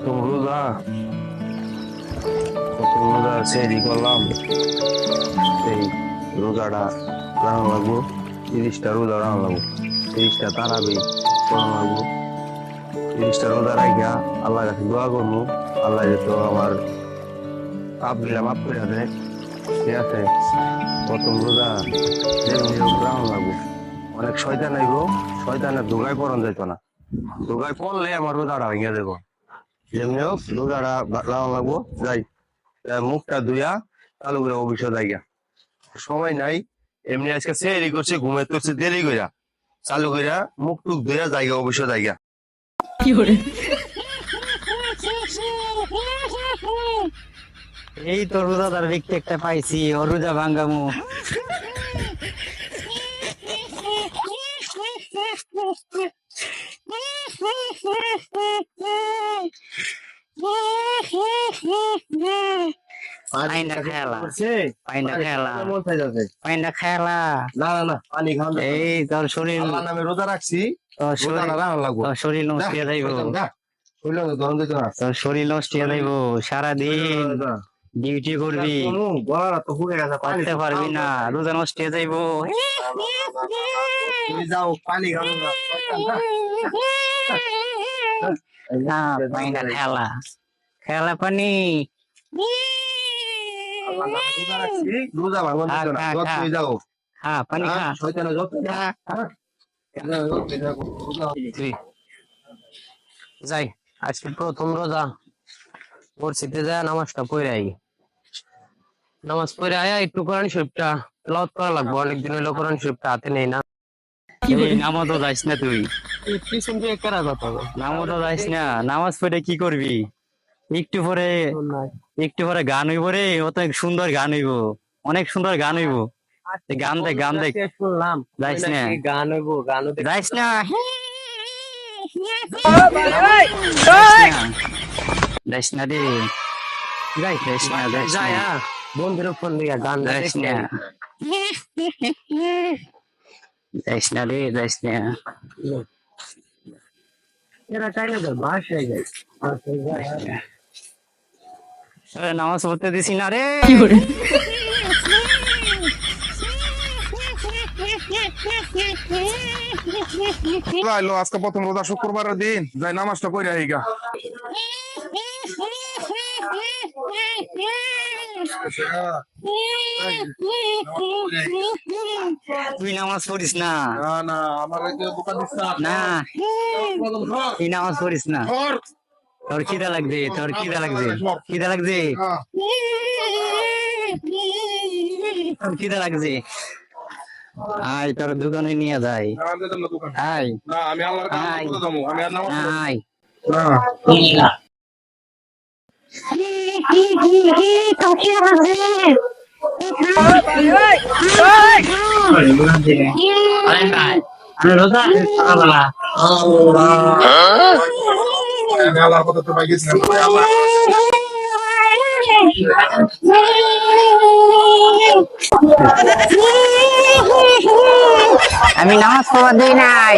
প্রথম রোজা সেহরি করলাম। সেই রোজাটা রান্না লাগবো, 30টা রোজা রান্না লাগবো, 30টা তারাবি করানো লাগবো। 30টা রোজা রাখিয়া আল্লাহ কাছে দোয়া করবো, আল্লাহ যেহেতু আমার পাপ দিলাম মাফ করে দেয়। ঠিক আছে, প্রথম রোজা যেমনি হোক রান্না লাগবো। অনেক শয়তান আইব, শয়তানের দোগায় পড়ন যাইতো না, দোগায় পড়লে আমার রোজাটা ভেঙে দেবো। যেমনি হোক রোজাটা রান্না লাগবো। যাই মুখটা ধুইয়া চালু করে অফিসে যাইয়া, সময় নাই। এমনি আজকে সেরি করছে, ঘুমে তুলছে দেরি কইরা, চালু কইরা মুখ টুক ধুইয়া জায়গা অফিসে যাইয়া। এই তো রোজাদার ব্যক্তি একটা পাইছি, ও রোজা ভাঙ্গামু। পাইনা খেলা, পাইনা খেলা, পাইনা খেলা। না না না, পানি খাওয়া এই তোর শরীর, আল্লাহর নামে রোজা রাখছি, তোর শরীর, রোজাটা রান্না লাগবো। তোর শরীর নষ্ট হয়ে যাইব, হইলো না, গরম দিতে না। তোর শরীর নষ্ট হয়ে যাইব। সারাদিন ডিউটি করবি, গলাটা তো ফুলে গেছে, পানি করতে পারবি না, রোজা নষ্ট হয়ে যাইব। তুমি যাও পানি খাও না। না পাইনা খেলা, খেলা পানি। আল্লাহর নামে রোজা রাখছি, রোজা ভাঙন দিতে না। খা, যত খা। তুমি যাও, হ্যাঁ পানি খা। শয়তানের যত যাই, আজকে প্রথম রোজা, মসজিদে যায় নামাজটা পড়ে আই। নামাজ পড়ে আয়া একটু কোরআন শরীফটা তেলাওয়াত করা লাগবে, অনেকদিন হইলো কোরআন শরীফটা হাতে নেই না। নামাজও যাইস না তুই, পিছন দিয়ে কেরা কথা, নামাজও যাইস না, নামাজ পড়ে কি করবি? একটু পরে, একটু পরে গান হইব রে, অত সুন্দর গান হইব, অনেক সুন্দর গান হইব। গান দেখ, গান দেখ, শুনলাম যাইস না, গান হইব, গান যাইস না, যাইস না রে, যাইস না, যাইস না, বন্ধুর ফোন দিয়ে গান যাইস না, যাইস না রে, যাইস না। এরা চাইলে তো বাসায় যাই, নামাজ পড়তে দিছি না রে। আজকে প্রথম রোজা, শুক্রবারের দিন, যাই নামাজটা পড়ে আইগা। তুই নামাজ পড়িস না, না না, আমার এই যে বোকা দিস না। না তুই নামাজ পড়িস না। তোর খিদা লাগছে, তোর খিদা লাগছে, খিদা লাগছে, তোর খিদা লাগছে। আয় তোর দোকানে নিয়ে যাই, আয় না, আমি আল্লাহর কাছে আয় নামাজ পড়বো, আমি আর নামাজ পড়বো না। আয়। না। আমি আল্লাহর কথা তো পাই গেছি না, আমি নামাজ পড়া দিই নাই।